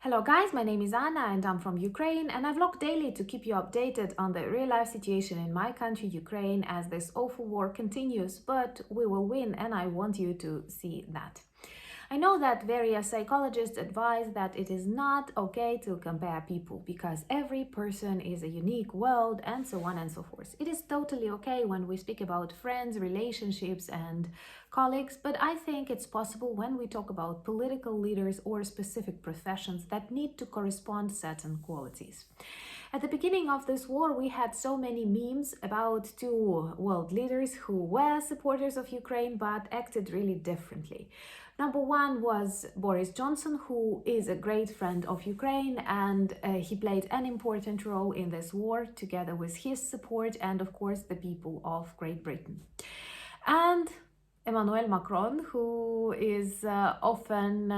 Hello guys, my name is Anna and I'm from Ukraine, and I vlog daily to keep you updated on the real life situation in my country, Ukraine, as this awful war continues, but we will win and I want you to see that. I know that various psychologists advise that it is not okay to compare people because every person is a unique world and so on and so forth. It is totally okay when we speak about friends, relationships and colleagues, but I think it's possible when we talk about political leaders or specific professions that need to correspond certain qualities. At the beginning of this war, we had so many memes about two world leaders who were supporters of Ukraine but acted really differently. Number one was Boris Johnson, who is a great friend of Ukraine, and he played an important role in this war together with his support and, of course, the people of Great Britain. And Emmanuel Macron, who is often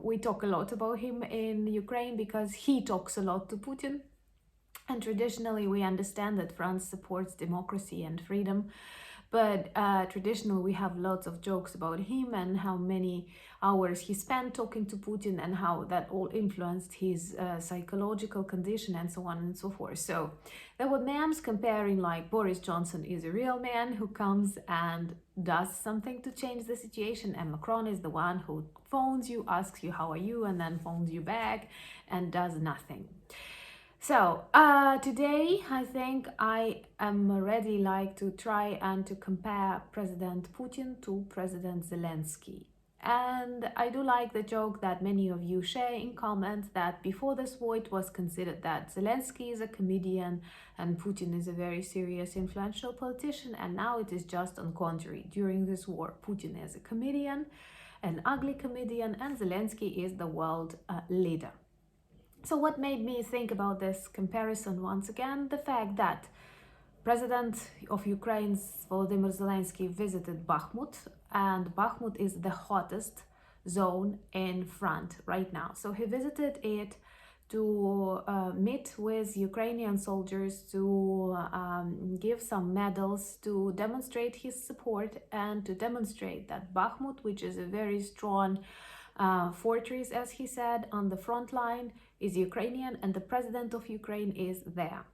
we talk a lot about him in Ukraine because he talks a lot to Putin. And traditionally, we understand that France supports democracy and freedom. But traditionally, we have lots of jokes about him and how many hours he spent talking to Putin and how that all influenced his psychological condition and so on and so forth. So there were memes comparing like Boris Johnson is a real man who comes and does something to change the situation, and Macron is the one who phones you, asks you how are you, and then phones you back and does nothing. So today I think I am ready to try and to compare President Putin to President Zelensky. And I do like the joke that many of you share in comments that before this war it was considered that Zelensky is a comedian and Putin is a very serious influential politician, and now it is just on contrary. During this war, Putin is a comedian, an ugly comedian, and Zelensky is the world leader. So what made me think about this comparison once again? The fact that President of Ukraine's Volodymyr Zelensky visited Bakhmut, and Bakhmut is the hottest zone in front right now. So he visited it to meet with Ukrainian soldiers, to give some medals, to demonstrate his support and to demonstrate that Bakhmut, which is a very strong fortress, as he said, on the front line, is Ukrainian and the president of Ukraine is there.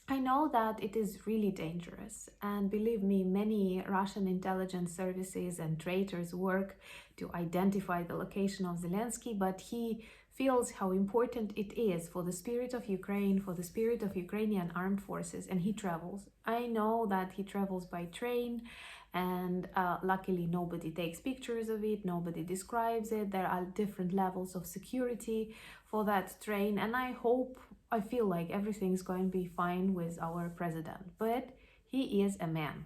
I know that it is really dangerous, and believe me, many Russian intelligence services and traitors work to identify the location of Zelensky, but he feels how important it is for the spirit of Ukraine, for the spirit of Ukrainian armed forces, and he travels. I know that he travels by train, and luckily nobody takes pictures of it, nobody describes it. There are different levels of security for that train, and I feel like everything's going to be fine with our president, but he is a man.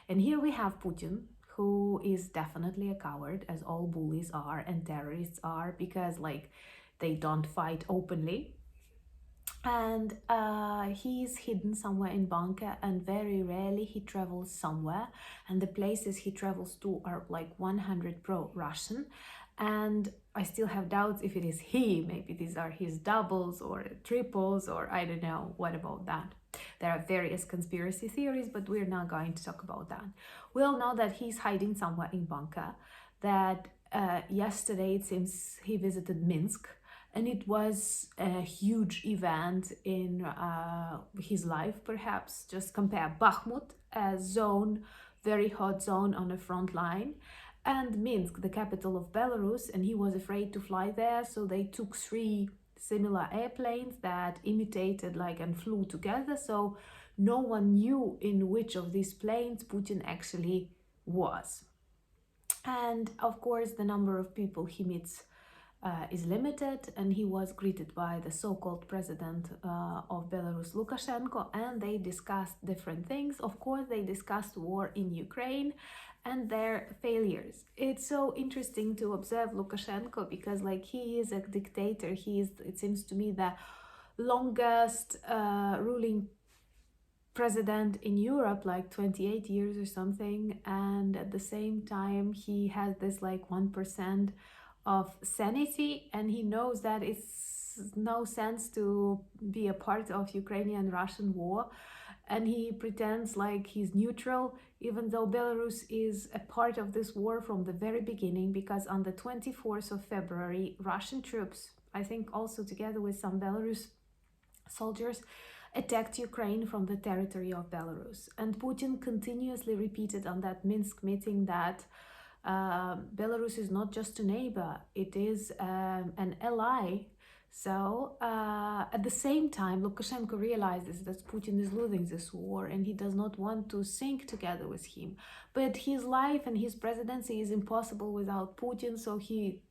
And here we have Putin, who is definitely a coward, as all bullies are and terrorists are, because they don't fight openly. And he's hidden somewhere in bunker, and very rarely he travels somewhere, and the places he travels to are like 100 pro-Russian, and I still have doubts if it is he. Maybe these are his doubles or triples, or I don't know. What about that? There are various conspiracy theories, but we're not going to talk about that. We all know that he's hiding somewhere in bunker, that yesterday it seems he visited Minsk, and it was a huge event in his life, perhaps. Just compare Bakhmut, a zone, very hot zone on the front line, and Minsk, the capital of Belarus, and he was afraid to fly there, so they took 3 similar airplanes that imitated and flew together, so no one knew in which of these planes Putin actually was. And of course, the number of people he meets is limited, and he was greeted by the so-called president of Belarus, Lukashenko, and they discussed different things. Of course, they discussed war in Ukraine and their failures. It's so interesting to observe Lukashenko because he is a dictator. He is, it seems to me, the longest ruling president in Europe, 28 years or something, and at the same time he has this 1% of sanity, and he knows that it's no sense to be a part of Ukrainian-Russian war, and he pretends he's neutral, even though Belarus is a part of this war from the very beginning, because on the 24th of February, Russian troops, I think also together with some Belarus soldiers, attacked Ukraine from the territory of Belarus. And Putin continuously repeated on that Minsk meeting that Belarus is not just a neighbor, it is an ally. So at the same time, Lukashenko realizes that Putin is losing this war and he does not want to sink together with him. But his life and his presidency is impossible without Putin, so he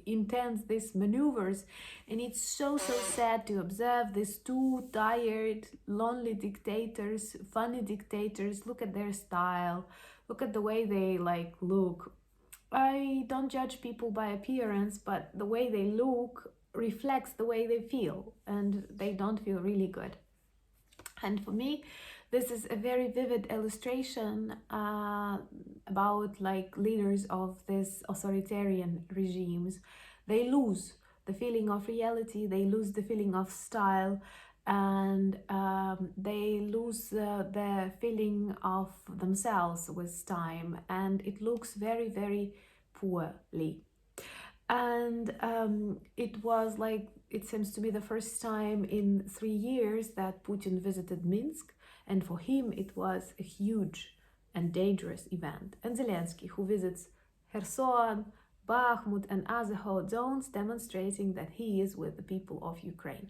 intends these maneuvers, and it's so sad to observe these two tired, lonely dictators, funny dictators. Look at their style, look at the way they look. I don't judge people by appearance, but the way they look reflects the way they feel, and they don't feel really good. And for me, this is a very vivid illustration about leaders of these authoritarian regimes. They lose the feeling of reality, they lose the feeling of style, and they lose the feeling of themselves with time, and it looks very, very poorly. And it seems to be the first time in 3 years that Putin visited Minsk, and for him it was a huge and dangerous event. And Zelensky, who visits Kherson, Bakhmut, and other hot zones, demonstrating that he is with the people of Ukraine.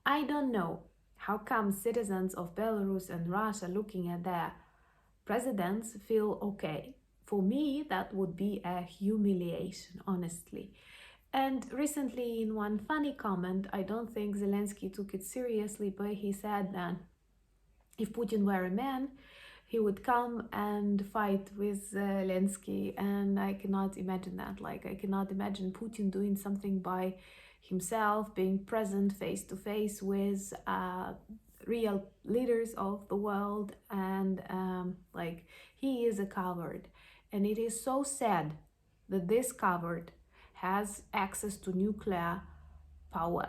I don't know how come citizens of Belarus and Russia looking at their presidents feel okay. For me, that would be a humiliation, honestly. And recently, in one funny comment, I don't think Zelensky took it seriously, but he said that if Putin were a man, he would come and fight with Zelensky. And I cannot imagine that. I cannot imagine Putin doing something by himself, being present face to face with real leaders of the world. And he is a coward. And it is so sad that this coward has access to nuclear power,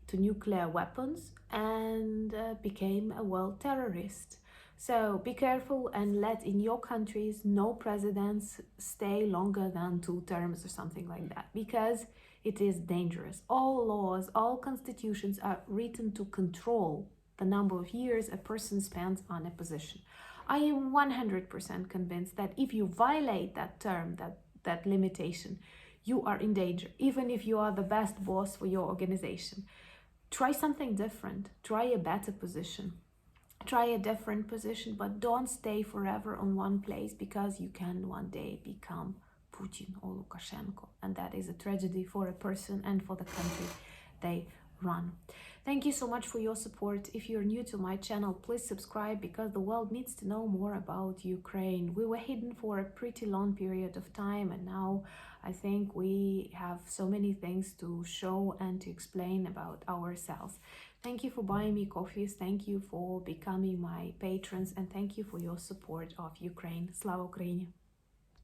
to nuclear weapons, and became a world terrorist. So be careful and let in your countries no presidents stay longer than 2 terms or something like that, because it is dangerous. All laws, all constitutions are written to control the number of years a person spends on a position. I am 100% convinced that if you violate that term, that limitation, you are in danger, even if you are the best boss for your organization. Try something different, try a better position, try a different position, but don't stay forever on one place, because you can one day become Putin or Lukashenko, and that is a tragedy for a person and for the country they run. Thank you so much for your support. If you're new to my channel, please subscribe, because the world needs to know more about Ukraine. We were hidden for a pretty long period of time, and now I think we have so many things to show and to explain about ourselves. Thank you for buying me coffees, thank you for becoming my patrons, and thank you for your support of Ukraine. Slava Ukraini!